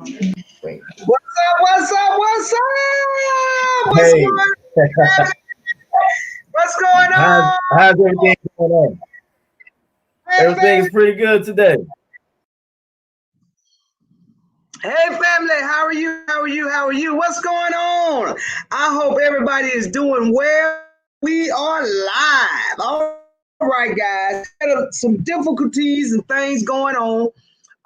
Wait. What's up? What's up? What's up? What's Hey, going on? What's going how's everything going on? Hey, Everything family. is pretty good today. Hey, family. How are you? How are you? How are you? What's going on? I hope everybody is doing well. We are live. All right, guys. Had some difficulties and things going on.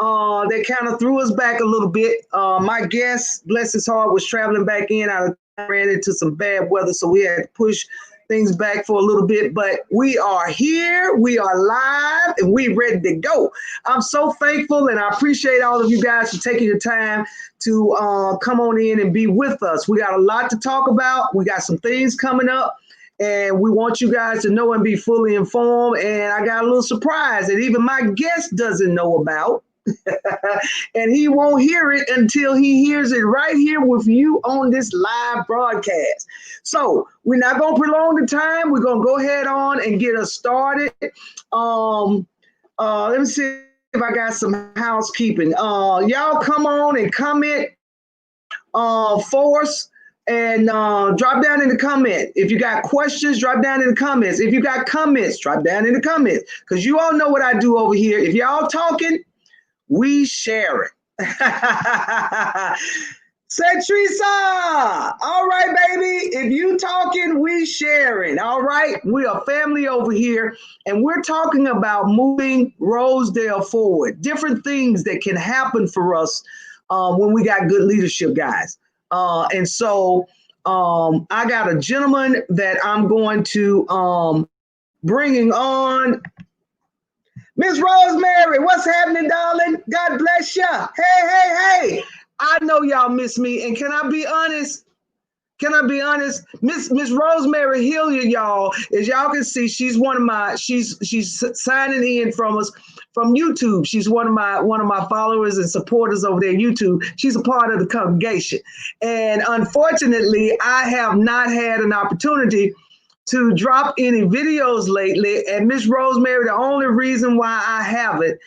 That kind of threw us back a little bit. My guest, bless his heart, was traveling back in. I ran into some bad weather, so we had to push things back for a little bit. But we are here, we are live, and we ready to go. I'm so thankful, and I appreciate all of you guys for taking your time to come on in and be with us. We got a lot to talk about. We got some things coming up. And we want you guys to know and be fully informed. And I got a little surprise that even my guest doesn't know about. And he won't hear it until he hears it right here with you on this live broadcast. So we're not going to prolong the time. We're going to go ahead on and get us started. Let me see if I got some housekeeping. Y'all come on and comment for us. And drop down in the comment. If you got questions, drop down in the comments. If you got comments, drop down in the comments. Because you all know what I do over here. If y'all talking, we share it. Say Teresa. All right, baby. If you talking, we sharing. All right. We are family over here. And we're talking about moving Rosedale forward. Different things that can happen for us when we got good leadership, guys. And so I got a gentleman that I'm going to bringing on. Miss Rosemary, what's happening, darling? God bless you. Hey. I know y'all miss me. And can I be honest? Miss Rosemary Hilliard, y'all, as y'all can see, she's signing in from us from YouTube. She's one of my followers and supporters over there, YouTube. She's a part of the congregation. And unfortunately, I have not had an opportunity to drop any videos lately. And Miss Rosemary, the only reason why I haven't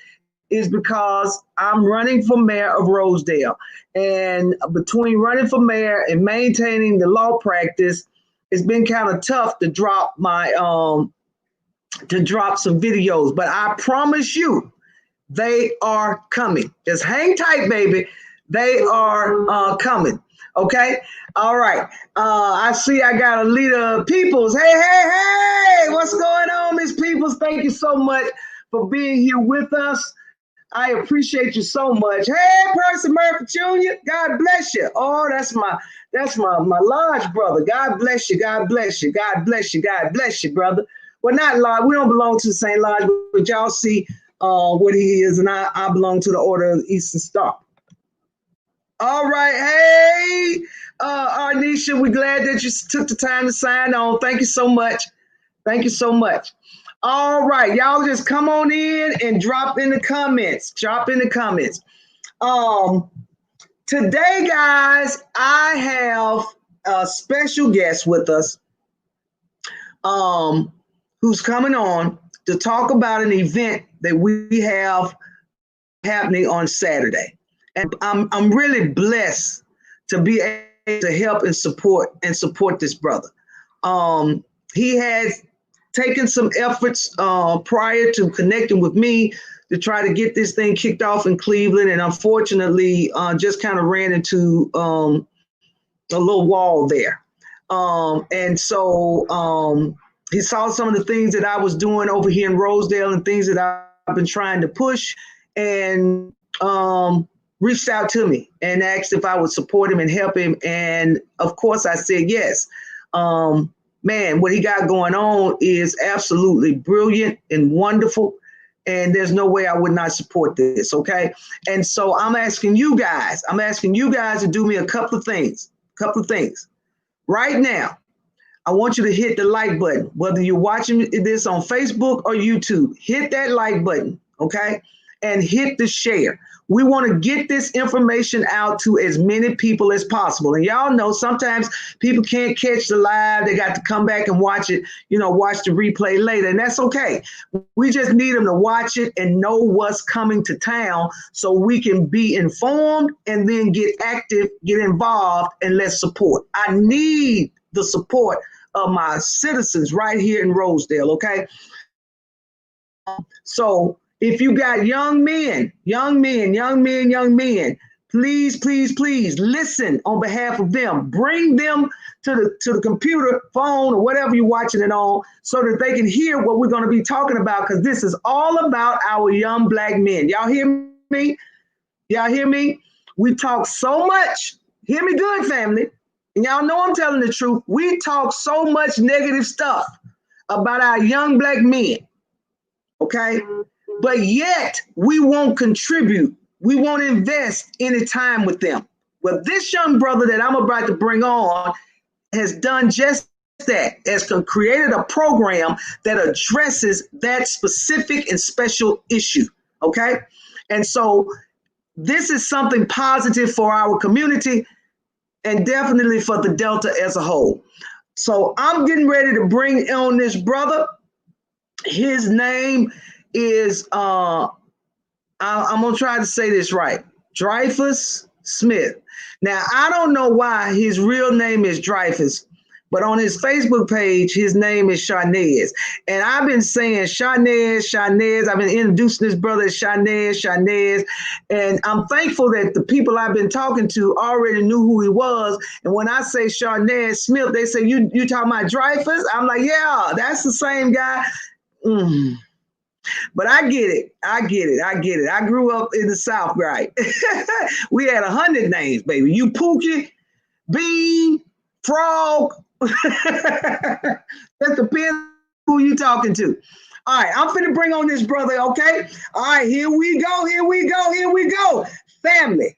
is because I'm running for mayor of Rosedale. And between running for mayor and maintaining the law practice, it's been kind of tough to drop some videos. But I promise you, they are coming. Just hang tight, baby. They are coming. Okay. All right. I see I got Alita Peoples. Hey. What's going on, Miss Peoples? Thank you so much for being here with us. I appreciate you so much. Hey, Percy Murphy Jr., God bless you. Oh, that's my lodge brother. God bless you. God bless you. God bless you. God bless you, brother. Well, not lodge. We don't belong to the same lodge, but y'all see what he is, and I belong to the Order of the Eastern Star. All right. Hey, Arnisha, we're glad that you took the time to sign on. Thank you so much. Thank you so much. All right, y'all just come on in and drop in the comments. Today, guys, I have a special guest with us who's coming on to talk about an event that we have happening on Saturday. And I'm really blessed to be able to help and support this brother. He has taken some efforts prior to connecting with me to try to get this thing kicked off in Cleveland, and unfortunately just kind of ran into a little wall there. And so he saw some of the things that I was doing over here in Rosedale and things that I've been trying to push, and reached out to me and asked if I would support him and help him. And of course I said yes. Man, what he got going on is absolutely brilliant and wonderful. And there's no way I would not support this, okay? And so I'm asking you guys to do me a couple of things. Right now, I want you to hit the like button. Whether you're watching this on Facebook or YouTube, hit that like button, okay? and hit the share. We want to get this information out to as many people as possible. And y'all know sometimes people can't catch the live. They got to come back and watch it, watch the replay later. And that's okay. We just need them to watch it and know what's coming to town so we can be informed and then get active, get involved, and let's support. I need the support of my citizens right here in Rosedale, okay? So if you got young men, please listen on behalf of them. Bring them to the computer, phone, or whatever you're watching it on so that they can hear what we're going to be talking about, because this is all about our young Black men. Y'all hear me? Y'all hear me? We talk so much. Hear me good, family. And y'all know I'm telling the truth. We talk so much negative stuff about our young Black men. Okay? But yet we won't contribute. We won't invest any time with them. Well, this young brother that I'm about to bring on has done just that, has created a program that addresses that specific and special issue. Okay? And so this is something positive for our community and definitely for the Delta as a whole. So I'm getting ready to bring on this brother. His name is, I'm going to try to say this right, Dreyfus Smith. Now, I don't know why his real name is Dreyfus, but on his Facebook page, his name is Sharnezz. And I've been saying Sharnezz. I've been introducing this brother as Sharnezz. And I'm thankful that the people I've been talking to already knew who he was. And when I say Sharnezz Smith, they say, you talking about Dreyfus? I'm like, yeah, that's the same guy. But I get it. I grew up in the South, right? We had 100 names, baby. You Pookie, Bean, Frog. That depends who you talking to. All right, I'm finna bring on this brother, okay? All right, here we go. Family,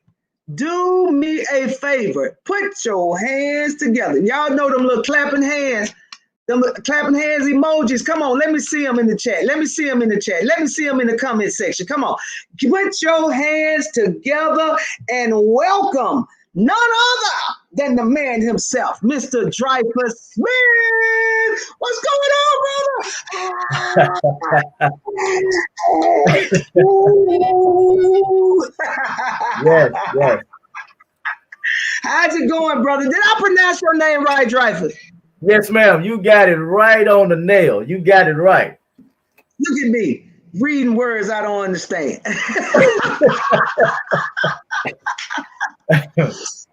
do me a favor. Put your hands together. Y'all know them little clapping hands. Them clapping hands emojis. Come on, let me see them in the chat. Let me see them in the comment section. Come on. Put your hands together and welcome none other than the man himself, Mr. Dreyfus Smith. What's going on, brother? Yes. How's it going, brother? Did I pronounce your name right, Dreyfus? Yes, ma'am. You got it right on the nail. You got it right. Look at me reading words I don't understand. Dreyfus,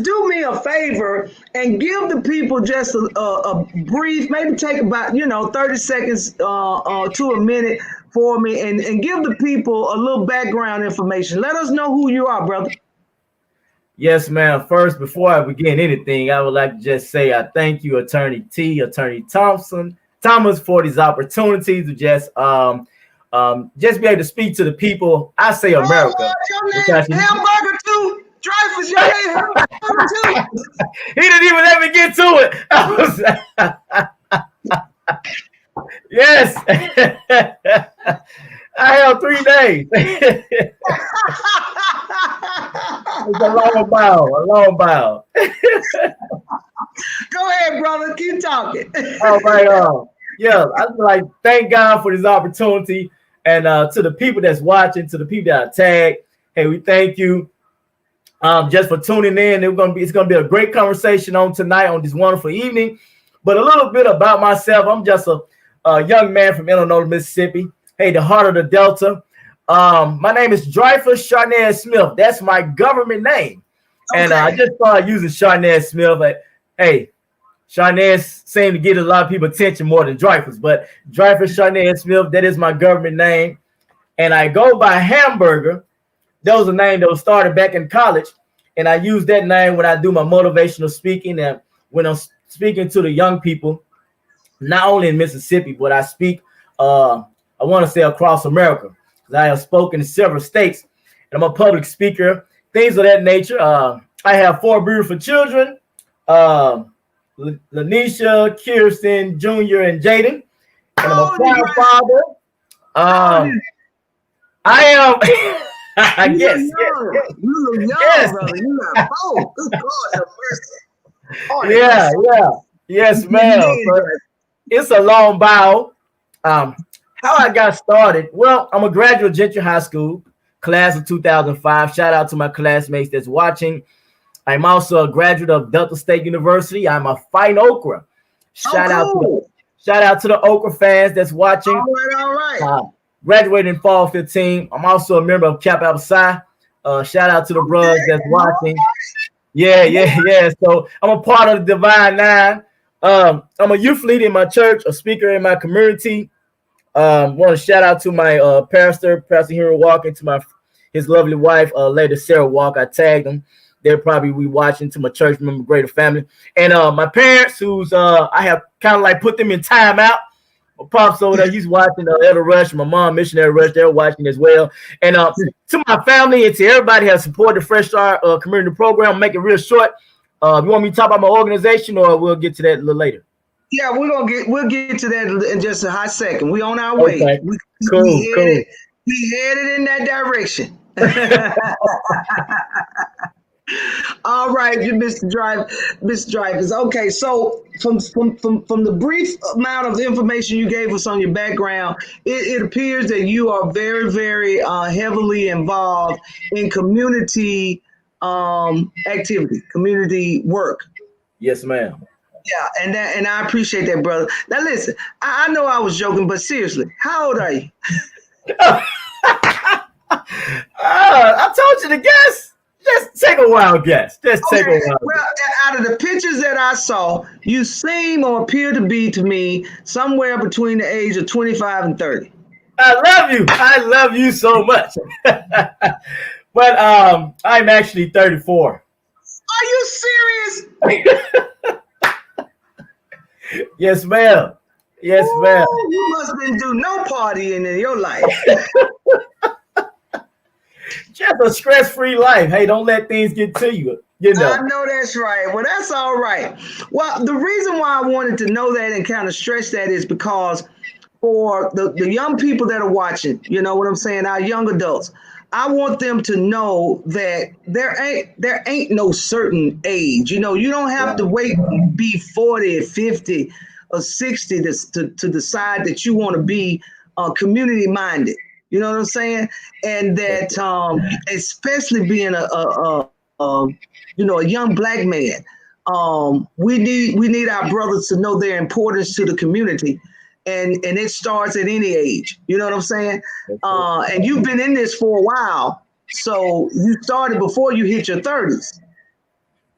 do me a favor and give the people just a brief, maybe take about 30 seconds to a minute for me, and give the people a little background information. Let us know who you are, brother. Yes, ma'am. First, before I begin anything, I would like to just say I thank you, Attorney Thomas, for these opportunities to just be able to speak to the people. I say America. Your name Hamburger too, Dreyfus. Your name Hamburger too. He didn't even let me get to it. Yes. I have 3 days. It's a long bow. Go ahead, brother. Keep talking. All right. Yeah, I'd like thank God for this opportunity, and to the people that's watching, to the people that are tagged. Hey, we thank you just for tuning in. It's gonna be a great conversation on tonight on this wonderful evening. But a little bit about myself. I'm just a young man from Illinois, Mississippi. Hey, the heart of the Delta. My name is Dreyfus Sharnezz Smith. That's my government name. Okay. And I just started using Sharnezz Smith. But hey, Sharnezz seemed to get a lot of people attention more than Dreyfus. But Dreyfus Sharnezz Smith, that is my government name. And I go by Hamburger. That was a name that was started back in college. And I use that name when I do my motivational speaking and when I'm speaking to the young people, not only in Mississippi, but I speak I want to say across America, because I have spoken in several states, and I'm a public speaker, things of that nature. I have 4 beautiful children, Lanisha, Kirsten, Junior, and Jaden, and I'm a proud father. I am. I You guess. look young, Yes. brother. You got both. Good God have mercy. Oh, Yeah. Yes, ma'am. So it's a long bio. How I got started? Well, I'm a graduate of Gentry High School, class of 2005. Shout out to my classmates that's watching. I'm also a graduate of Delta State University. I'm a fighting Okra. Shout out to the Okra fans that's watching. All right. Graduated in fall 15. I'm also a member of Kappa Alpha Psi. Shout out to the brothers that's watching. Yeah. So I'm a part of the Divine Nine. I'm a youth leader in my church, a speaker in my community. Want to shout out to my Pastor Henry Walker, to his lovely wife, Lady Sarah Walker. I tagged them. They'll probably be watching, to my church member, greater family. And my parents, who's I have kind of like put them in timeout. My pops over there, he's watching Elder Rush. My mom, Missionary Rush, they're watching as well. And to my family and to everybody who has supported the Fresh Start community program, make it real short. You want me to talk about my organization, or we'll get to that a little later? Yeah, we'll get to that in just a hot second. We on our way. Okay. Cool. We headed in that direction. All right, Mr. Drivers. Okay, so from the brief amount of information you gave us on your background, it appears that you are very, very heavily involved in community activity, community work. Yes, ma'am. Yeah, and I appreciate that, brother. Now listen, I know I was joking, but seriously, how old are you? I told you to guess. Just take a wild guess. Well, out of the pictures that I saw, you seem or appear to be to me somewhere between the age of 25 and 30. I love you. I love you so much. But I'm actually 34. Are you serious? Yes, ma'am. Yes, ma'am. You must have been doing no partying in your life. Just a stress-free life. Hey, don't let things get to you. You know. I know that's right. Well, that's all right. Well, the reason why I wanted to know that and kind of stress that is because for the young people that are watching, you know what I'm saying, our young adults, I want them to know that there ain't no certain age. You know, you don't have to wait and be 40, 50, or 60 to decide that you want to be community minded. You know what I'm saying? And that especially being a young black man, we need our brothers to know their importance to the community. And it starts at any age. You know what I'm saying? And you've been in this for a while. So you started before you hit your 30s.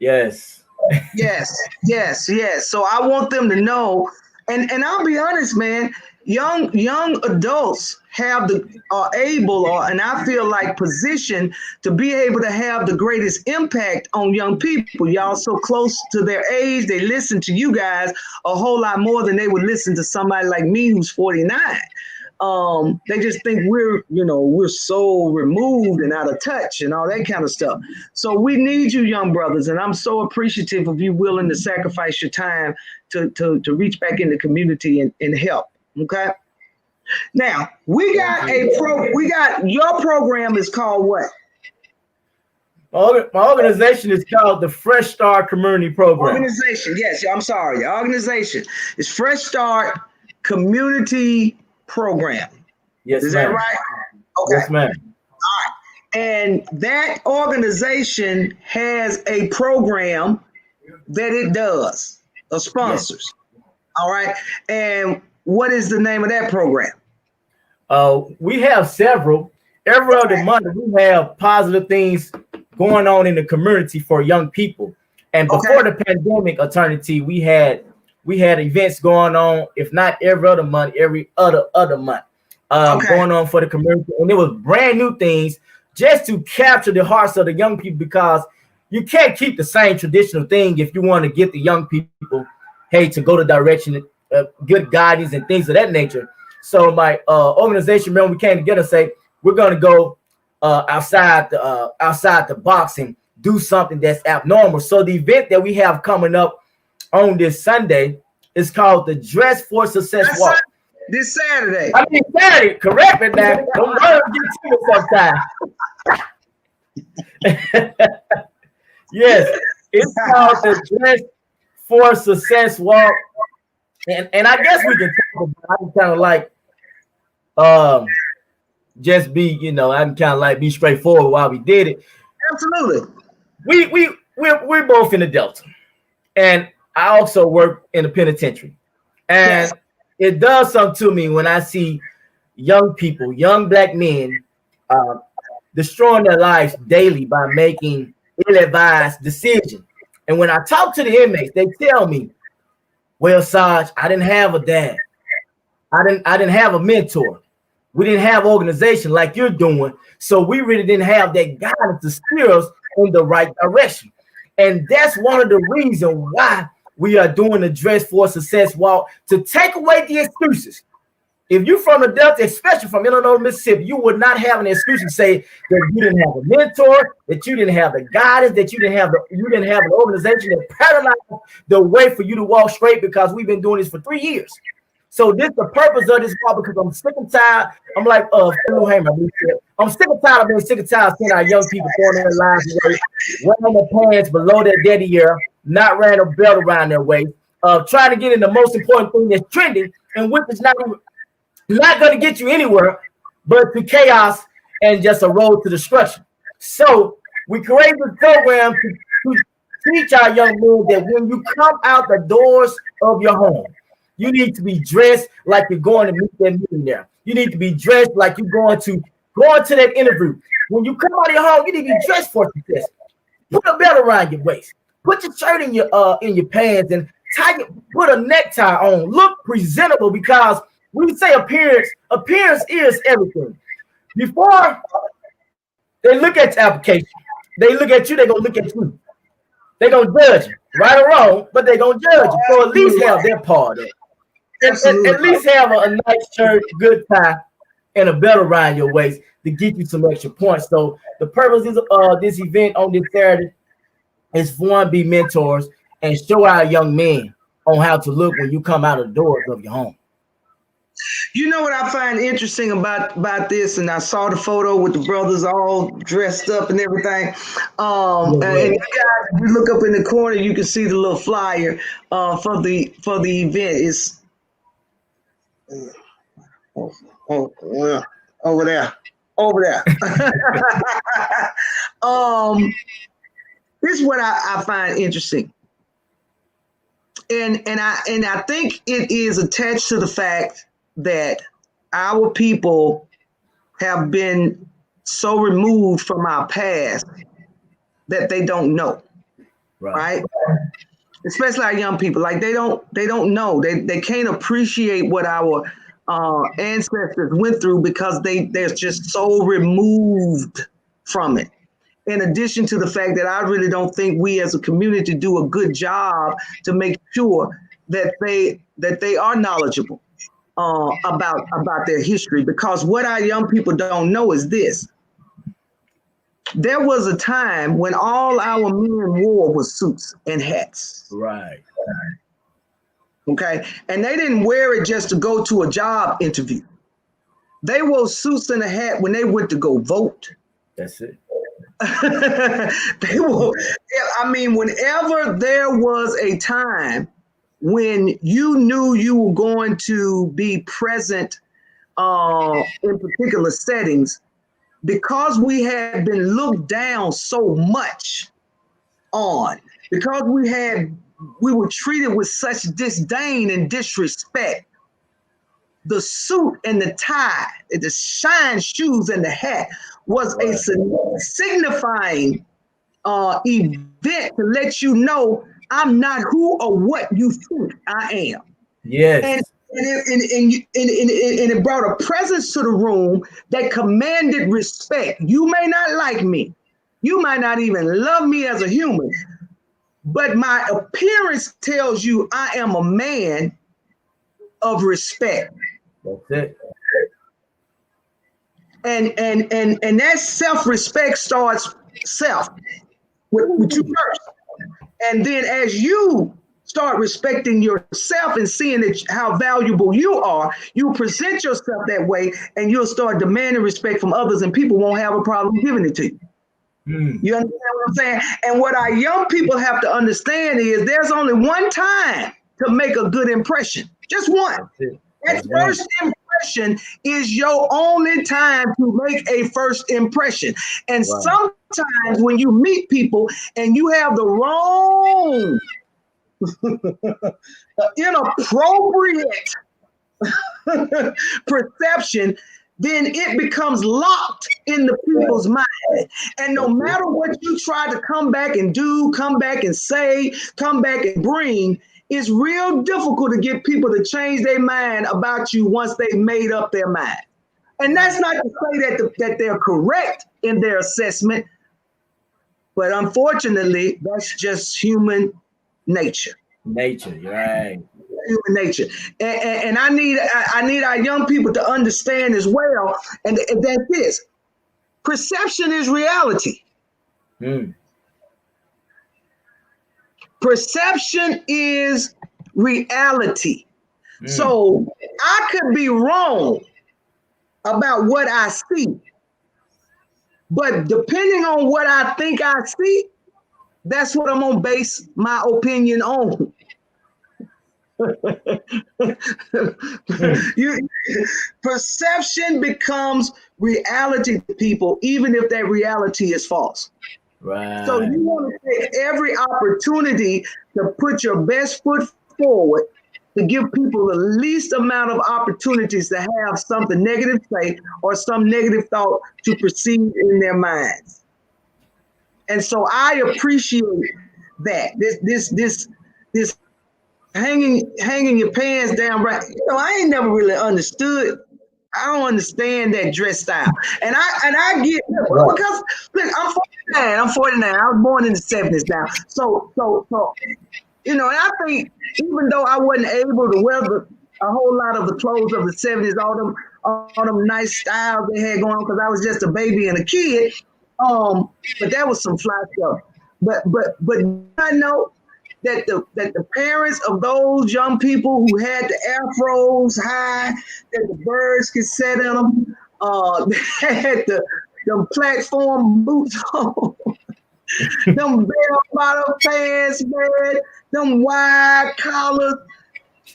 Yes. Yes. So I want them to know, and I'll be honest, man, young adults are able, and I feel like positioned to be able to have the greatest impact on young people. Y'all so close to their age, they listen to you guys a whole lot more than they would listen to somebody like me who's 49. They just think we're so removed and out of touch and all that kind of stuff. So we need you, young brothers, and I'm so appreciative of you willing to sacrifice your time to reach back in the community and help. Okay. Now we got your program is called what? My organization is called the Fresh Start Community Program. Organization, yes. I'm sorry. Your organization is Fresh Start Community Program. Yes, is ma'am. That right? Okay. Yes, ma'am. All right. And that organization has a program that it does, of sponsors. Yes. All right. And what is the name of that program? We have several. Every other month, we have positive things going on in the community for young people. And before the pandemic, Eternity, we had events going on, if not every other month, every other month, going on for the community. And it was brand new things just to capture the hearts of the young people, because you can't keep the same traditional thing if you want to get the young people, to go the direction, good guidance and things of that nature. So my organization, remember, we came together and say, we're going to go outside the box and do something that's abnormal. So the event that we have coming up on this Sunday is called the Dress for Success Walk. This Saturday. I mean Saturday. Correct me now. Don't words get to me sometimes. Yes, it's called the Dress for Success Walk, and I guess we can talk about. I can kind of like just be, I can kind of like be straightforward while we did it. Absolutely. We're both in the Delta, and I also work in the penitentiary, and Yes. it does something to me when I see young people, young black men, destroying their lives daily by making ill-advised decisions. And when I talk to the inmates, they tell me, "Well, Sarge, I didn't have a dad. I didn't have a mentor. We didn't have organization like you're doing, so we really didn't have that guidance to steer us in the right direction." And that's one of the reasons why we are doing the Dress for Success Walk, to take away the excuses. If you're from the Delta, especially from Illinois, Mississippi, you would not have an excuse to say that you didn't have a mentor, that you didn't have the guidance, that you didn't have an organization that paralyzed the way for you to walk straight, because we've been doing this for 3 years. So this the purpose of this walk, because I'm sick and tired. I'm like, I'm sick and tired of being sick and tired of seeing our young people throwing their lives away, wearing their pants below their daddy ear, not wearing a belt around their waist, trying to get in the most important thing that's trending, and which is not going to get you anywhere but to chaos and just a road to destruction. So we created this program to teach our young men that when you come out the doors of your home, you need to be dressed like you're going to meet that millionaire. You need to be dressed like you're going to that interview. When you come out of your home, you need to be dressed for success. Put a belt around your waist. Put your shirt in your pants and put a necktie on. Look presentable, because we say appearance is everything. Before they look at your application, they look at you, they're going to look at you. They're going to judge you, right or wrong, but they're going to judge you. So at least have their part of it. At least have a nice shirt, good tie, and a belt around your waist to get you some extra points. So the purpose of this event on this Saturday is for one, be mentors and show our young men on how to look when you come out of the doors of your home. You know what I find interesting about this, and I saw the photo with the brothers all dressed up and everything. And you guys, you look up in the corner, you can see the little flyer for the event. It's over there. This is what I find interesting, and I think it is attached to the fact that our people have been so removed from our past that they don't know, right? Especially our young people, like they don't know, they can't appreciate what our ancestors went through, because they're just so removed from it. In addition to the fact that I really don't think we as a community do a good job to make sure that they are knowledgeable about their history, because what our young people don't know is this: there was a time when all our men wore was suits and hats. Right. Okay, and they didn't wear it just to go to a job interview. They wore suits and a hat when they went to go vote. That's it. They were. I mean, whenever there was a time when you knew you were going to be present in particular settings, because we had been looked down so much on, because we were treated with such disdain and disrespect, the suit and the tie, the shine shoes and the hat was a signifying event to let you know I'm not who or what you think I am. Yes. And it brought a presence to the room that commanded respect. You may not like me. You might not even love me as a human. But my appearance tells you I am a man of respect. That's it. And that self-respect starts with you first. And then as you start respecting yourself and seeing that how valuable you are, you present yourself that way, and you'll start demanding respect from others, and people won't have a problem giving it to you. You understand what I'm saying? And what our young people have to understand is there's only one time to make a good impression. Just one. That first impression is your only time to make a first impression. And sometimes when you meet people and you have the wrong, inappropriate perception, then it becomes locked in the people's mind. And no matter what you try to come back and do, come back and say, come back and bring, it's real difficult to get people to change their mind about you once they've made up their mind. And that's not to say that they're correct in their assessment, but unfortunately, that's just human nature. Right. Human nature, and I need our young people to understand as well, and that this perception is reality. Perception is reality. So I could be wrong about what I see, but depending on what I think I see, that's what I'm gonna base my opinion on. Perception becomes reality to people, even if that reality is false. Right. So you want to take every opportunity to put your best foot forward to give people the least amount of opportunities to have something negative to say or some negative thought to proceed in their minds. And so I appreciate that. This hanging your pants down, right? I ain't never really understood. I don't understand that dress style, and I get because look, I'm 49. I'm 49. I was born in the 70s now, so and I think even though I wasn't able to wear a whole lot of the clothes of the 70s, all them nice styles they had going on, because I was just a baby and a kid, but that was some fly stuff. But I know that the parents of those young people who had the afros high, that the birds could set in them, they had them platform boots on, them bell-bottom pants, man, them wide collars.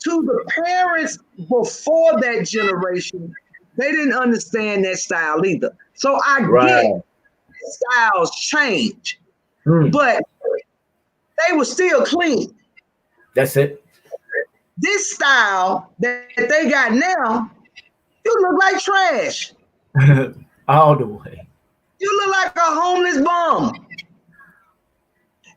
To the parents before that generation, they didn't understand that style either. So I get styles change, but they were still clean. That's it. This style that they got now, you look like trash. All the way. You look like a homeless bum.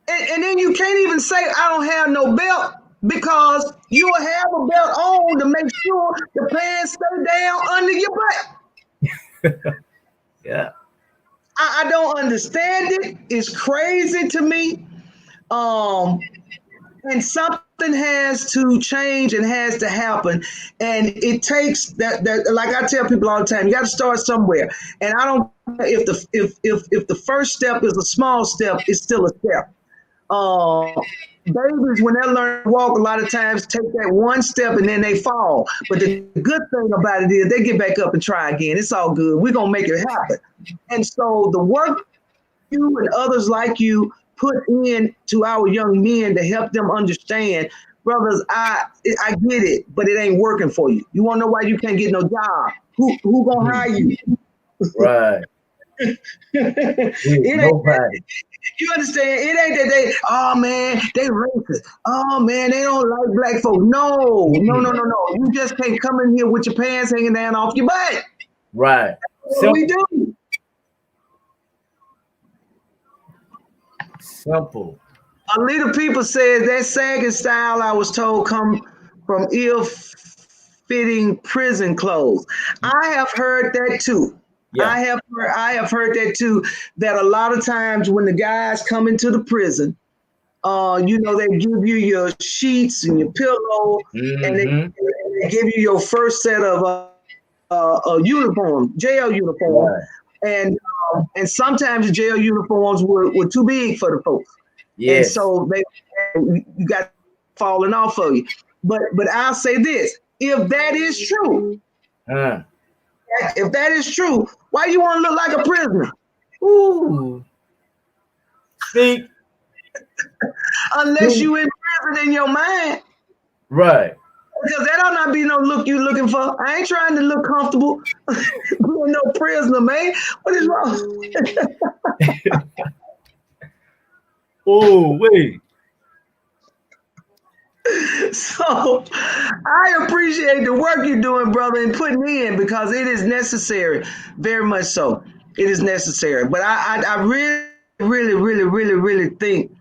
And then you can't even say, I don't have no belt, because you will have a belt on to make sure the pants stay down under your butt. Yeah. I don't understand it. It's crazy to me. And something has to change and has to happen. And it takes that like I tell people all the time, you got to start somewhere. And I don't if the first step is a small step, it's still a step. Babies, when they learn to walk, a lot of times take that one step and then they fall. But the good thing about it is they get back up and try again. It's all good. We're going to make it happen. And so the work you and others like you put in to our young men to help them understand, brothers, I get it, but it ain't working for you. You want to know why you can't get no job? Who going to hire you? Right. Nobody. You understand? It ain't that they, oh man, they racist. Oh man, they don't like black folk. No. You just can't come in here with your pants hanging down off your butt. Right. That's what we do. Simple. Alita People says that sagging style, I was told, come from ill-fitting prison clothes. I have heard that too. Yeah. I have heard that too, that a lot of times when the guys come into the prison, they give you your sheets and your pillow, and they give you your first set of uniform, jail uniform. Right. And sometimes the jail uniforms were too big for the folks. Yes. And so you got falling off of you. But I'll say this: if that is true, if that is true, why you want to look like a prisoner? Ooh. Speak. Unless you in prison in your mind. Right. Because that ought not be no look you looking for. I ain't trying to look comfortable. Being no prisoner, man. What is wrong? Oh, wait. So I appreciate the work you're doing, brother, and putting in, because it is necessary. Very much so. It is necessary. But I really think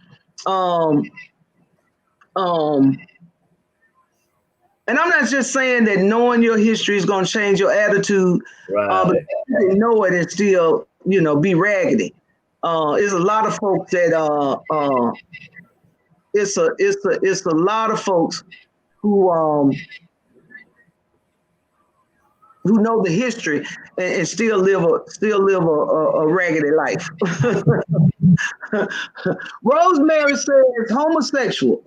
and I'm not just saying that knowing your history is going to change your attitude, but you can know it and still, be raggedy. There's a lot of folks that it's a lot of folks who know the history and still live a raggedy life. Rosemary says homosexual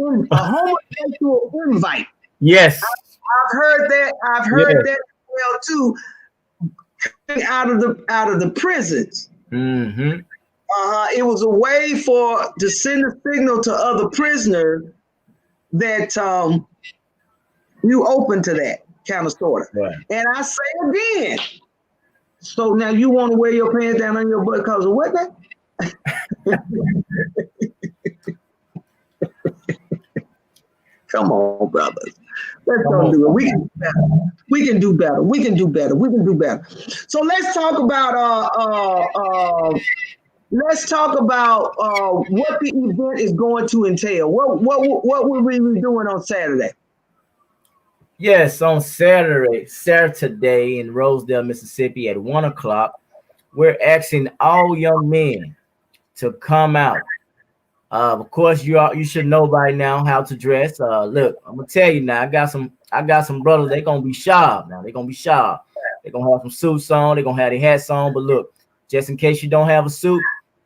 invite. Yes. I've heard that. I've heard that as well too. Out of the prisons. Mm-hmm. It was a way to send a signal to other prisoners that you open to that kind of sort of. Right. And I say again, so now you want to wear your pants down on your butt because of what now? Come on, brothers. Let's go do it. We can do better. We can do better. We can do better. We can do better. So let's talk about what the event is going to entail. What will we be doing on Saturday? Yes, on Saturday in Rosedale, Mississippi at 1:00, we're asking all young men to come out. Of course, you should know by now how to dress. Look, I'm gonna tell you now. I got some brothers. They're gonna be sharp now. They're gonna be sharp. They're gonna have some suits on. They're gonna have their hats on. But look, just in case you don't have a suit,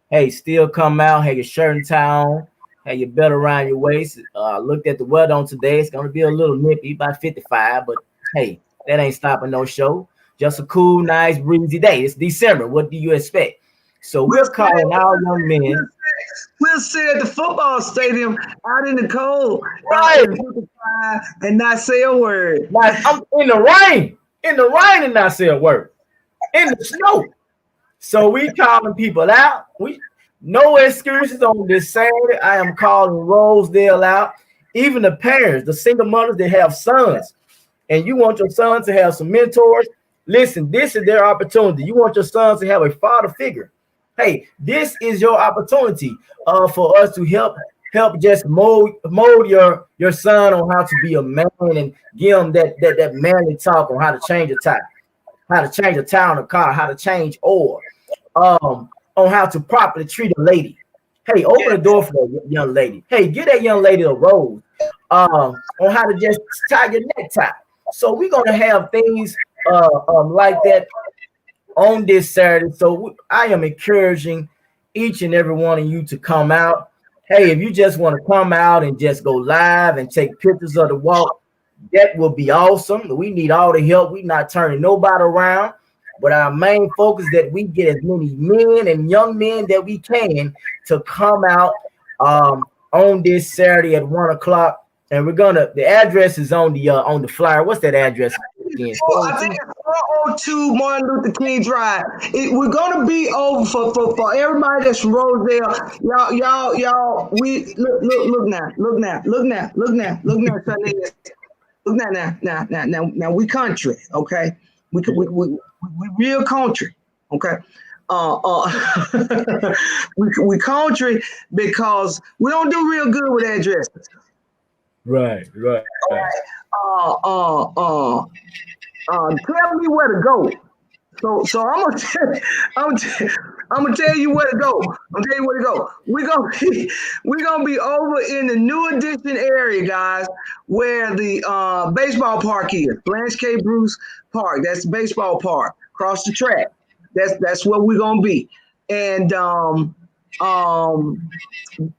hey, still come out. Have your shirt and tie on. Have your belt around your waist. Looked at the weather on today. It's gonna be a little nippy, about 55. But hey, that ain't stopping no show. Just a cool, nice, breezy day. It's December. What do you expect? So we're calling our young men. We'll sit at the football stadium out in the cold, right, and not say a word. I'm in the rain, and not say a word. In the snow. So we calling people out. We no excuses on this Saturday. I am calling Rosedale out. Even the parents, the single mothers that have sons, and you want your sons to have some mentors. Listen, this is their opportunity. You want your sons to have a father figure. Hey, this is your opportunity for us to help just mold your son on how to be a man and give him that manly talk on how to change a tire, how to change a tire on a car, how to change oil, on how to properly treat a lady. Hey, open the door for that young lady. Hey, give that young lady a rose on how to just tie your necktie. So we're gonna have things like that on this Saturday. So I am encouraging each and every one of you to come out. Hey, if you just want to come out and just go live and take pictures of the walk, that will be awesome. We need all the help. We're not turning nobody around, but our main focus is that we get as many men and young men that we can to come out on this Saturday at 1:00. And the address is on the flyer. What's that address again? I think it's 402 Martin Luther King Drive. We're gonna be over for everybody that's from Rosedale. Y'all. We look now, Sharnezz. Look now. We country, okay? We real country, okay? we country because we don't do real good with addresses. Right. Tell me where to go. So I'm gonna tell you where to go. We're gonna be over in the New Edition area, guys, where the baseball park is. Blanche K. Bruce Park. That's the baseball park across the track. That's where we're gonna be, and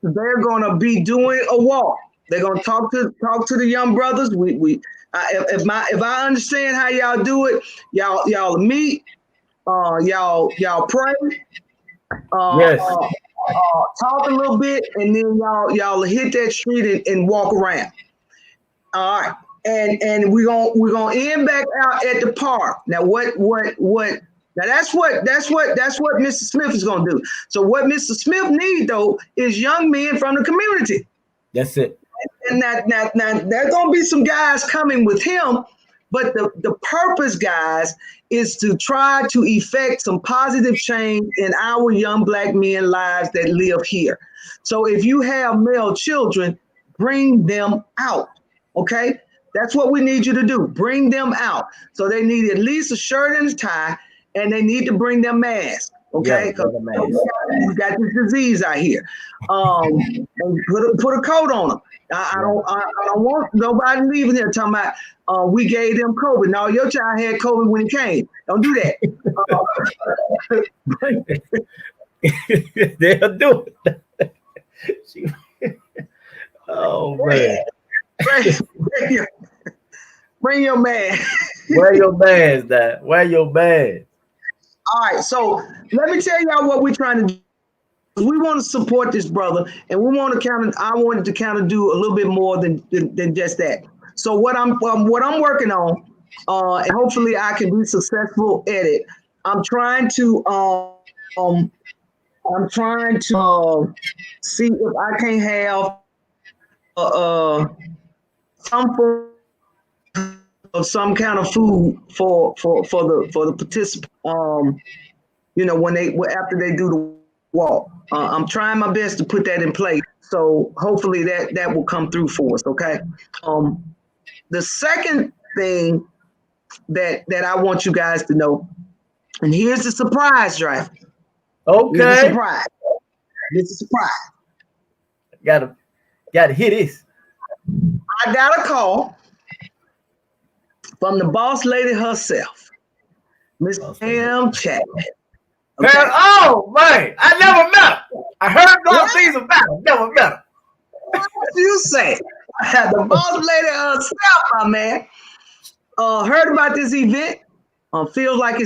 they're gonna be doing a walk. They're gonna talk to the young brothers. If I understand how y'all do it, y'all meet, y'all pray, Yes. talk a little bit, and then y'all hit that street and walk around. All right, and we're gonna end back out at the park. Now what? Now that's what Mr. Smith is gonna do. So what Mr. Smith needs though is young men from the community. That's it. And now there's gonna be some guys coming with him, but the purpose, guys, is to try to effect some positive change in our young Black men lives that live here. So if you have male children, bring them out. Okay, that's what we need you to do. Bring them out. So they need at least a shirt and a tie, and they need to bring their mask. Okay, because we got this disease out here. And put a coat on them. I don't want nobody leaving here talking about we gave them COVID. No, your child had COVID when it came. Don't do that. They'll do it. Oh man. Bring your man. Wear your bands, Dad. Wear your bands. All right, so let me tell y'all what we're trying to do. We want to support this brother, and we want to I wanted to kind of do a little bit more than just that. So what I'm working on, and hopefully I can be successful at it. I'm trying to see if I can have some form of some kind of food for the participants. After they do the walk. I'm trying my best to put that in place. So hopefully that will come through for us. Okay. The second thing that I want you guys to know, and here's the surprise, driver. Okay. Here's the surprise. This is a surprise. Gotta hit this. I got a call from the boss lady herself, Miss Pam Chapman. Okay. Man, oh man, I never met her. I heard those things about her. Never met her. What you say? The boss lady herself, my man. Heard about this event. Feels like it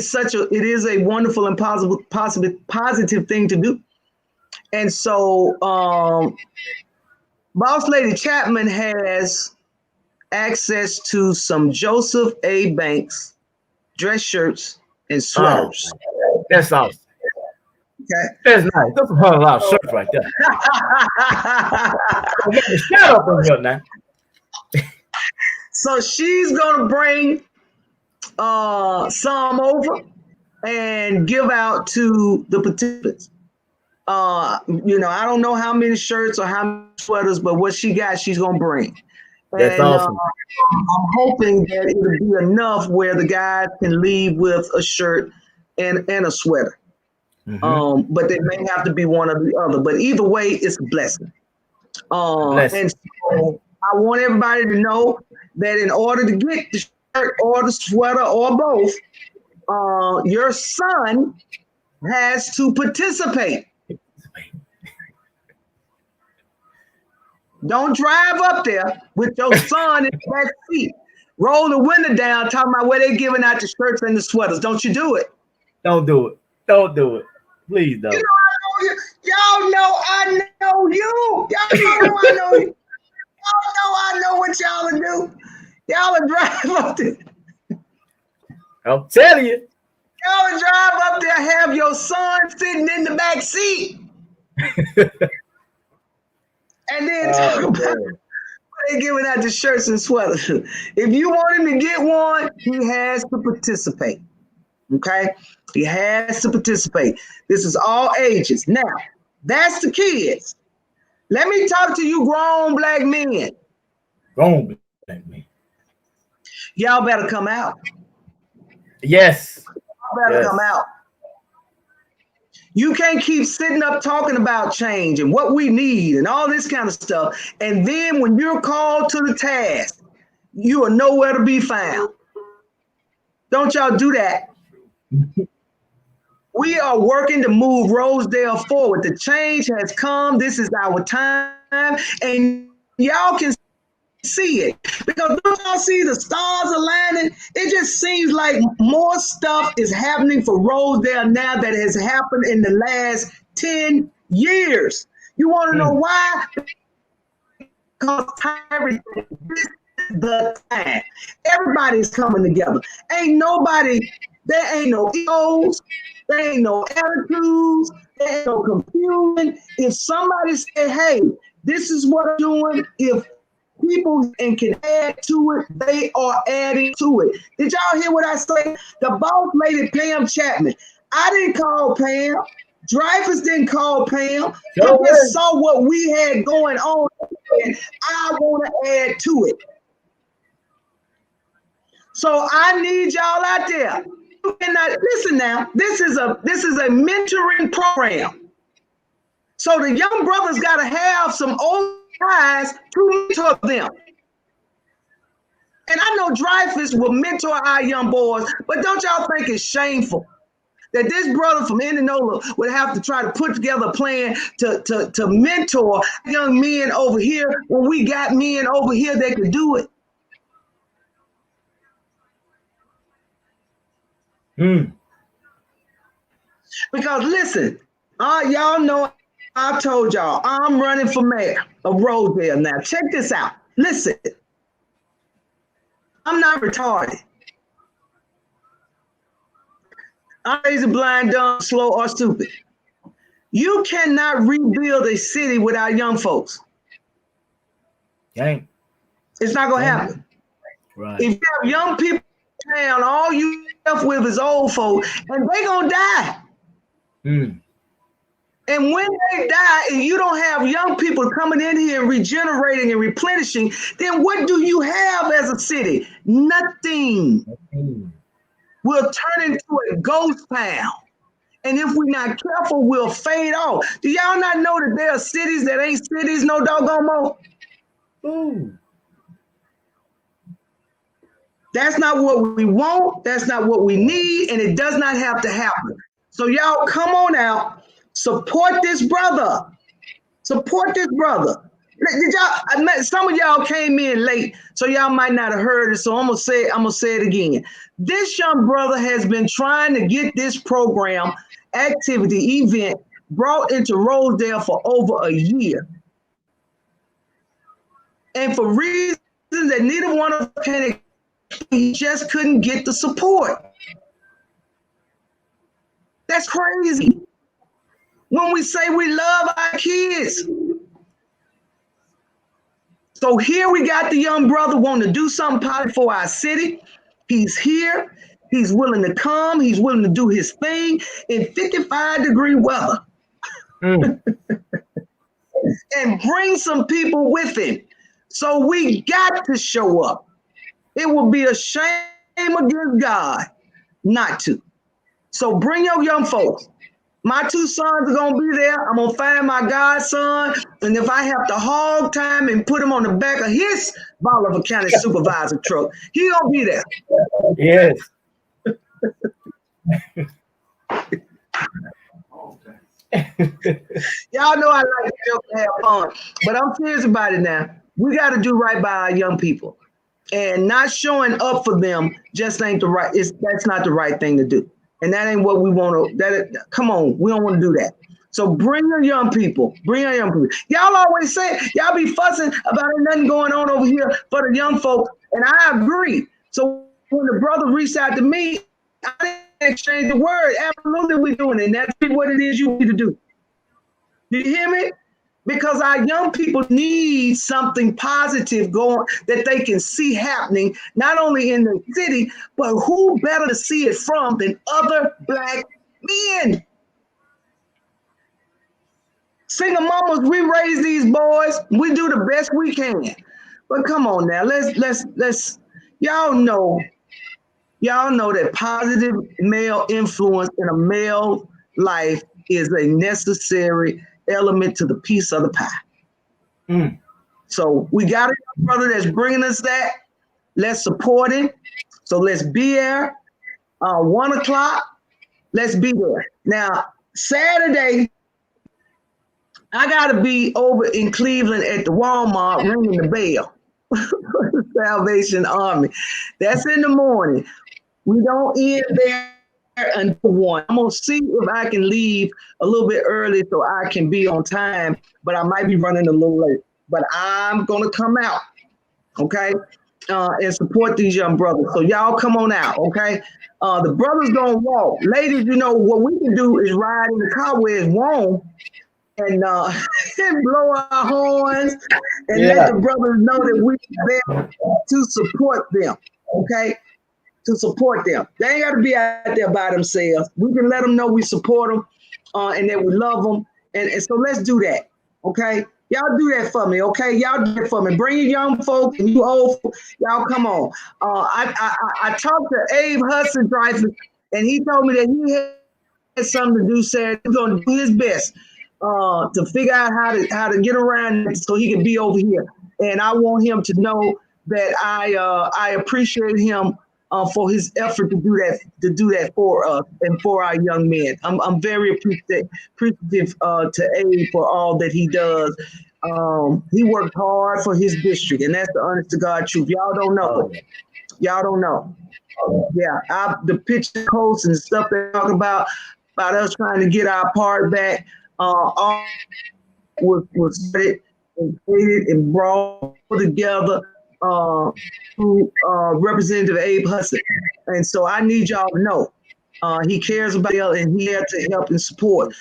is a wonderful and positive thing to do. And so, boss lady Chapman has access to some Joseph A. Banks dress shirts and sweaters. Oh, that's awesome. Okay. That's nice. That's a whole lot of shirts right there. Shut up in here now. So she's gonna bring some over and give out to the participants. I don't know how many shirts or how many sweaters, but what she got, she's gonna bring. That's awesome. I'm hoping that it'll be enough where the guys can leave with a shirt and a sweater. Mm-hmm. But they may have to be one or the other. But either way, it's a blessing. And so I want everybody to know that in order to get the shirt or the sweater or both, your son has to participate. Don't drive up there with your son in the back seat. Roll the window down, talking about where they're giving out the shirts and the sweaters. Don't you do it. Don't do it. Don't do it. Please don't. Y'all know I know you. Y'all know I know you. Y'all know I know what y'all will do. Y'all will drive up there. I'm telling you. Y'all will drive up there, have your son sitting in the back seat. And then talk about they're giving out the shirts and sweaters. If you want him to get one, he has to participate. Okay? He has to participate. This is all ages. Now, that's the kids. Let me talk to you grown Black men. Grown Black men. Y'all better come out. Yes. Y'all better come out. You can't keep sitting up talking about change and what we need and all this kind of stuff. And then when you're called to the task, you are nowhere to be found. Don't y'all do that. We are working to move Rosedale forward. The change has come. This is our time. And y'all can see it. Because don't y'all see the stars aligning? It just seems like more stuff is happening for Rosedale now that has happened in the last 10 years. You want to know why? Because this is the time. Everybody's coming together. Ain't nobody, there ain't no egos, there ain't no attitudes, there ain't no confusion. If somebody say, hey, this is what I'm doing, if people and can add to it, they are adding to it. Did y'all hear what I say? The boss lady, Pam Chapman. I didn't call Pam. Dreyfus didn't call Pam. He just saw what we had going on, and I want to add to it. So I need y'all out there. You cannot listen now. This is a mentoring program. So the young brothers got to have some old guys to mentor them. And I know Dreyfus will mentor our young boys, but don't y'all think it's shameful that this brother from Indianola would have to try to put together a plan to mentor young men over here when we got men over here that could do it? Because listen, y'all know I told y'all I'm running for mayor of Rosedale now. Check this out. Listen, I'm not retarded. I'm lazy, blind, dumb, slow, or stupid. You cannot rebuild a city without young folks. Dang. It's not gonna happen. Right. If you have young people in town, all you left with is old folk, and they gonna die. And when they die, and you don't have young people coming in here and regenerating and replenishing, then what do you have as a city? Nothing. We'll turn into a ghost town. And if we're not careful, we'll fade off. Do y'all not know that there are cities that ain't cities no doggone more? That's not what we want. That's not what we need. And it does not have to happen. So y'all come on out. Support this brother. Support this brother. Did y'all? Some of y'all came in late, so y'all might not have heard it. So I'm gonna say it again. This young brother has been trying to get this program, activity, event brought into Rosedale for over a year, and for reasons that neither one of us can, he just couldn't get the support. That's crazy. When we say we love our kids. So here we got the young brother wanting to do something positive for our city. He's here. He's willing to come. He's willing to do his thing in 55-degree weather. And bring some people with him. So we got to show up. It would be a shame against God not to. So bring your young folks. My two sons are going to be there. I'm going to find my godson. And if I have to hog time and put him on the back of his Bolivar County supervisor truck, he going to be there. Yes. Y'all know I like to joke and have fun. But I'm serious about it now. We got to do right by our young people. And not showing up for them just ain't the right, that's not the right thing to do. And that ain't what we want to, come on, we don't want to do that. So bring your young people, Y'all always say, y'all be fussing about nothing going on over here for the young folks. And I agree. So when the brother reached out to me, I didn't exchange the word. Absolutely we doing it. And that's what it is you need to do. Do you hear me? Because our young people need something positive going that they can see happening, not only in the city, but who better to see it from than other Black men? Single mamas, we raise these boys. We do the best we can. But come on now, let's y'all know that positive male influence in a male life is a necessary element to the piece of the pie. So we got a brother that's bringing us that. Let's support him. So let's be there 1 o'clock. Let's be there. Now, Saturday, I got to be over in Cleveland at the Walmart ringing the bell. Salvation Army. That's in the morning. We don't end there until 1. I'm gonna see if I can leave a little bit early so I can be on time, but I might be running a little late. But I'm gonna come out, okay, and support these young brothers. So y'all come on out, okay? The brothers gonna walk. Ladies, you know what we can do is ride in the car where it's warm and and blow our horns and let the brothers know that we're there to support them, okay? To support them. They ain't got to be out there by themselves. We can let them know we support them and that we love them. And so let's do that, okay? Y'all do that for me, okay? Y'all do that for me. Bring your young folk and you old folk. Y'all come on. I talked to Abe Hudson Dreyfus, and he told me that he had something to do Saturday. He's going to do his best to figure out how to get around so he can be over here. And I want him to know that I appreciate him for his effort to do that for us and for our young men. I'm very appreciative to Abe for all that he does. He worked hard for his district, and that's the honest to God truth. Y'all don't know. Y'all don't know. Yeah, the picture posts and stuff they talk about us trying to get our part back, all was started and created and brought together through Representative Abe Hudson. And so I need y'all to know he cares about y'all and he had to help and support.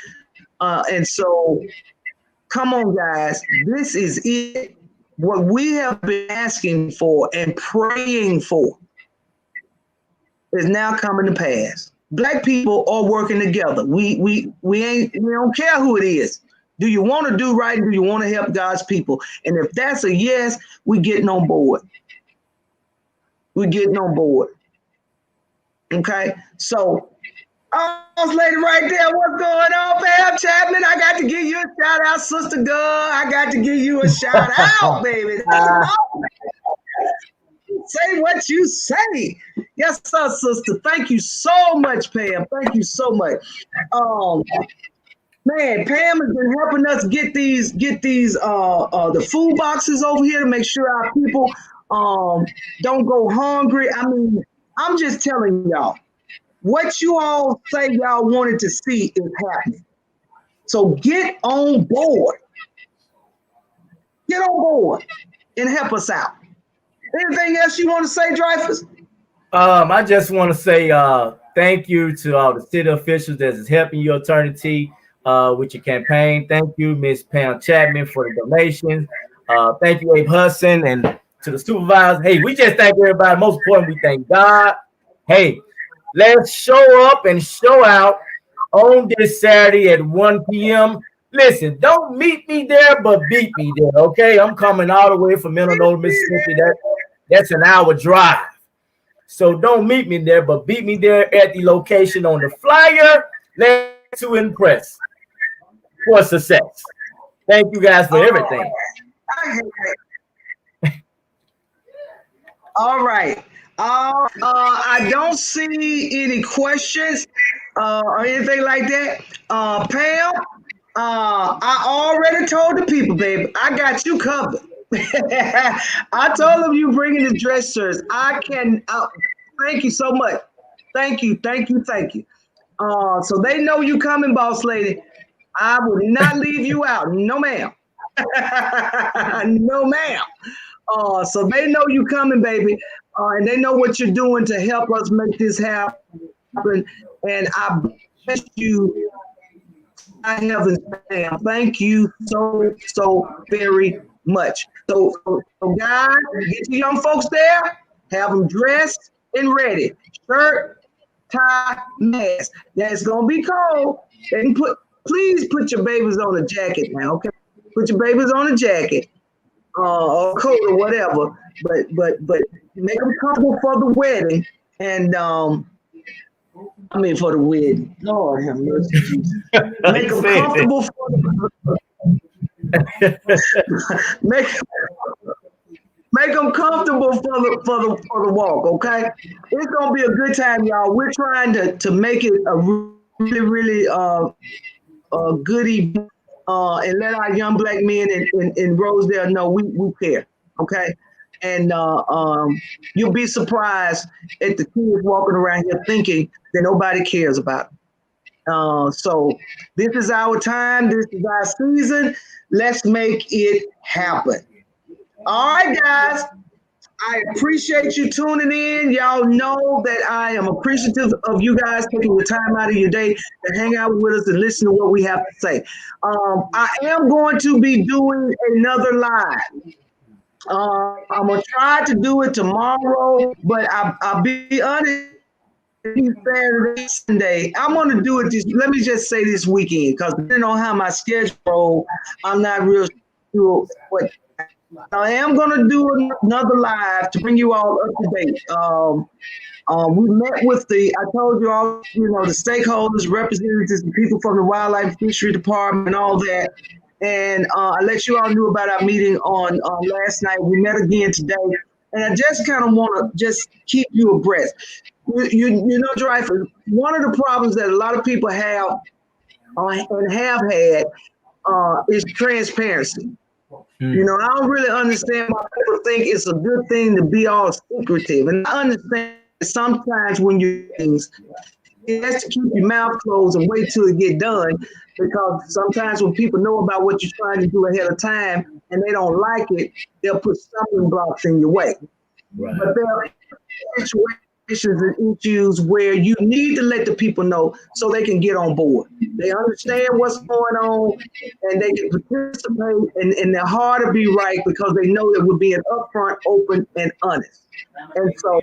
And so come on, guys, this is it. What we have been asking for and praying for is now coming to pass. Black people are working together. We don't care who it is. Do you want to do right? Do you want to help God's people? And if that's a yes, we getting on board. We're getting on board. Okay, so lady right there, what's going on, Pam Chapman? I got to give you a shout out, Sister Girl. I got to give you a shout out, baby. Say what you say. Yes, sir, sister. Thank you so much, Pam. Thank you so much. Man, Pam has been helping us get these the food boxes over here to make sure our people don't go hungry. I mean, I'm just telling y'all, what you all say y'all wanted to see is happening. So get on board. Get on board and help us out. Anything else you want to say, Dreyfus? I just want to say thank you to all the city officials that is helping your eternity with your campaign. Thank you, Miss Pam Chapman, for the donations. Thank you, Abe Hudson, and to the supervisors. Hey, we just thank everybody. Most important, we thank God. Hey, let's show up and show out on this Saturday at 1 p.m. Listen, don't meet me there, but beat me there, okay? I'm coming all the way from Minnesota, Mississippi. That's an hour drive. So don't meet me there, but beat me there at the location on the flyer. Let's impress for success. Thank you guys for everything. All right. I don't see any questions or anything like that. Pam, I already told the people, baby, I got you covered. I told them you bringing the dress shirts. I can. Thank you so much. Thank you. So they know you coming, boss lady. I will not leave you out. No, ma'am. No, ma'am. So they know you coming, baby. And they know what you're doing to help us make this happen. And I bless you. I heavens, ma'am. Thank you so very much. So guys, get your young folks there, have them dressed and ready. Shirt, tie, mask. That's gonna be cold. And please put your babies on a jacket now, okay? Put your babies on a jacket, or coat or whatever. But make them comfortable for the wedding. And for the wedding. Lord have mercy, Jesus. Make them comfortable for the make them comfortable for the walk, okay? It's gonna be a good time, y'all. We're trying to make it a really good evening, and let our young black men in Rosedale know we care, okay? And you'll be surprised at the kids walking around here thinking that nobody cares about them. So this is our time. This is our season. Let's make it happen. All right, guys. I appreciate you tuning in. Y'all know that I am appreciative of you guys taking the time out of your day to hang out with us and listen to what we have to say. I am going to be doing another live. I'm going to try to do it tomorrow, but I'll be honest. Saturday, Sunday. I'm gonna do it let me just say this weekend, because depending on how my schedule, I'm not real sure what I am gonna do another live to bring you all up to date. We met with I told you all, the stakeholders, representatives, the people from the Wildlife Fishery Department and all that. And I let you all know about our meeting on last night. We met again today. And I just kind of want to just keep you abreast. Dreyfus, one of the problems that a lot of people have and have had is transparency. I don't really understand why people think it's a good thing to be all secretive. And I understand sometimes when you things, it has to keep your mouth closed and wait till it get done, because sometimes when people know about what you're trying to do ahead of time and they don't like it, they'll put stumbling blocks in your way. Right. But there are situations and issues where you need to let the people know so they can get on board. They understand what's going on and they can participate, and their heart will be right because they know that we're being upfront, open, and honest. And so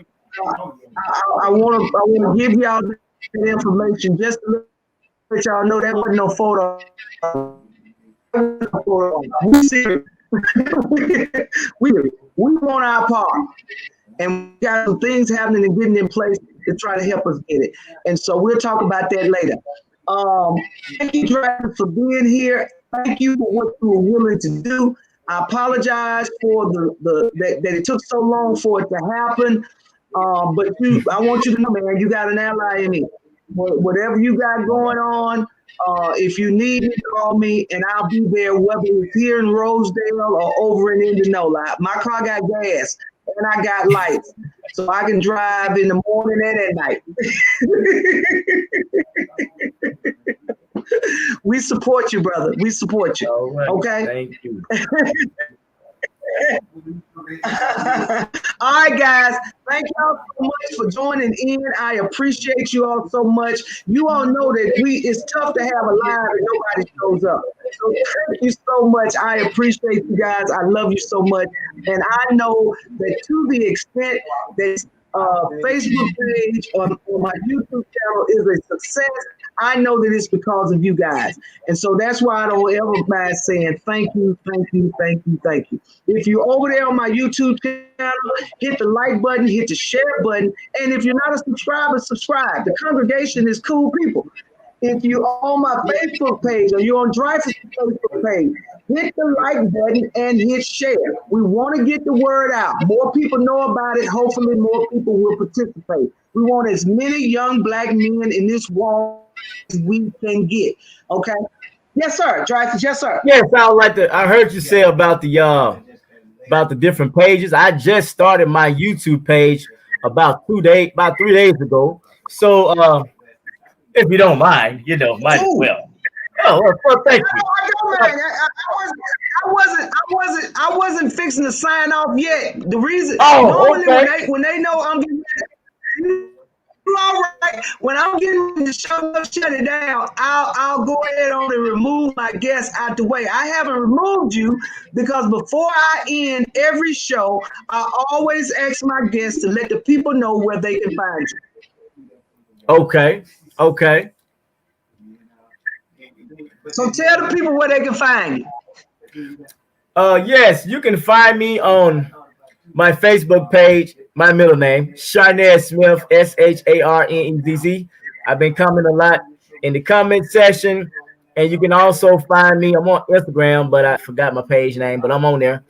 I want to give y'all that information just to let y'all know that wasn't no photo. We want our part, and we got some things happening and getting in place to try to help us get it. And so we'll talk about that later. Thank you, Travis, for being here. Thank you for what you were willing to do. I apologize for that it took so long for it to happen. But I want you to know, man, you got an ally in me. Whatever you got going on, if you need me, call me, and I'll be there, whether it's here in Rosedale or over in Indianola. My car got gas, and I got lights, so I can drive in the morning and at night. We support you, brother. We support you. All right. Okay? Thank you. All right, guys. Thank y'all so much for joining in. I appreciate you all so much. You all know that it's tough to have a live and nobody shows up. So thank you so much. I appreciate you guys. I love you so much. And I know that to the extent that Facebook page or my YouTube channel is a success, I know that it's because of you guys. And so that's why I don't ever mind saying thank you, thank you, thank you, thank you. If you're over there on my YouTube channel, hit the like button, hit the share button. And if you're not a subscriber, subscribe. The congregation is cool people. If you're on my Facebook page or you're on Dreyfus' Facebook page, hit the like button and hit share. We want to get the word out. More people know about it. Hopefully more people will participate. We want as many young Black men in this war as we can get. Okay? Yes, sir. Dreyfus, yes, sir. Yes, I heard you say about the different pages. I just started my YouTube page about 3 days ago. So if you don't mind, might as well. Oh, well, thank you. I don't mind. I wasn't fixing to sign off yet. The reason normally when they know I'm getting all right, when I'm getting to shut it down, I'll go ahead on and remove my guests out the way. I haven't removed you because before I end every show, I always ask my guests to let the people know where they can find you. Okay. So tell the people where they can find you. Yes, you can find me on my Facebook page, my middle name, Sharnezz Smith, SHARNEZZ. I've been commenting a lot in the comment section, and you can also find me. I'm on Instagram, but I forgot my page name, but I'm on there.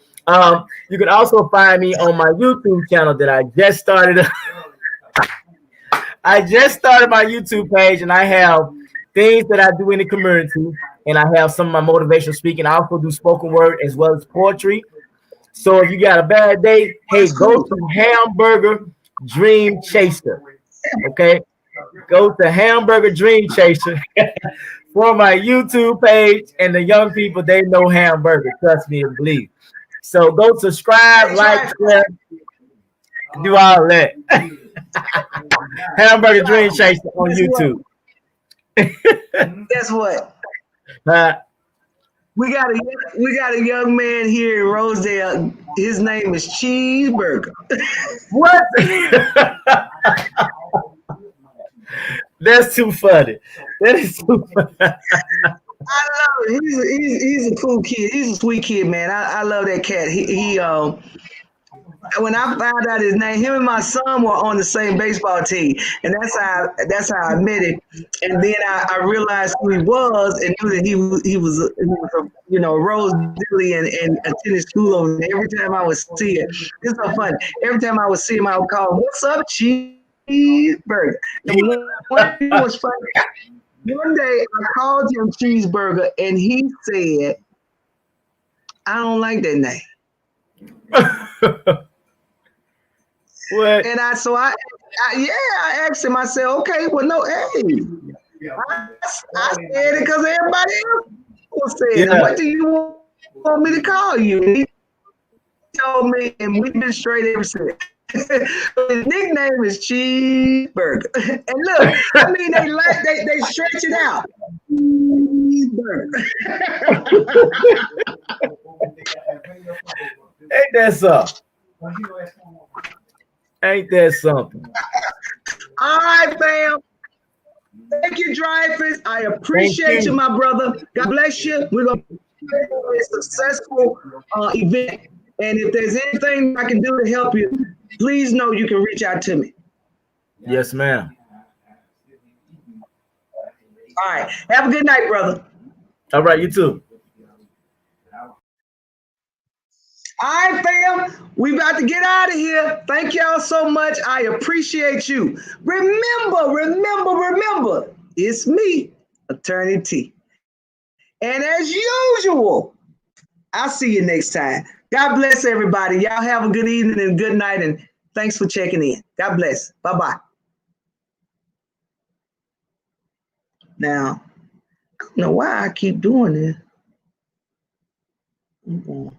You can also find me on my YouTube channel that I just started. I just started my YouTube page, and I have things that I do in the community, and I have some of my motivational speaking. I also do spoken word as well as poetry. So if you got a bad day, hey, That's go cool. to Hamburger Dream Chaser. Okay, go to Hamburger Dream Chaser for my YouTube page, and the young people, they know hamburger. Trust me and believe. So go subscribe, like, share, do all that. Hamburger Dream Chaser on YouTube. Guess what? Uh, We got a young man here in Rosedale. His name is Cheeseburger. what? That's too funny. That is too funny. I love it. He's a cool kid. He's a sweet kid, man. I love that cat. He when I found out his name, him and my son were on the same baseball team, and that's how I met him. And then I realized who he was and knew that he was Rosedale and attended school over there. Every time I would see it, it's so funny. Every time I would see him, I would call him, "What's up, Cheeseburger?" And one thing was funny. One day I called him Cheeseburger, and he said, "I don't like that name." What? And I asked him. I said, "Okay, well, no, hey, I said it because everybody else said it. Yeah. What do you want me to call you?" And he told me, and we've been straight ever since. His nickname is Cheeseburger. And look, I mean, they stretch it out. Cheeseburger. Ain't that something? Ain't that something? All right, fam. Thank you, Dreyfus. I appreciate you, my brother. God bless you. We're going to have a successful event. And if there's anything I can do to help you, please know you can reach out to me. Yes, ma'am. All right. Have a good night, brother. All right, you too. All right, fam. We about to get out of here. Thank y'all so much. I appreciate you. Remember, it's me, Attorney T. And as usual, I'll see you next time. God bless everybody. Y'all have a good evening and good night, and thanks for checking in. God bless. Bye-bye. Now, I don't know why I keep doing this.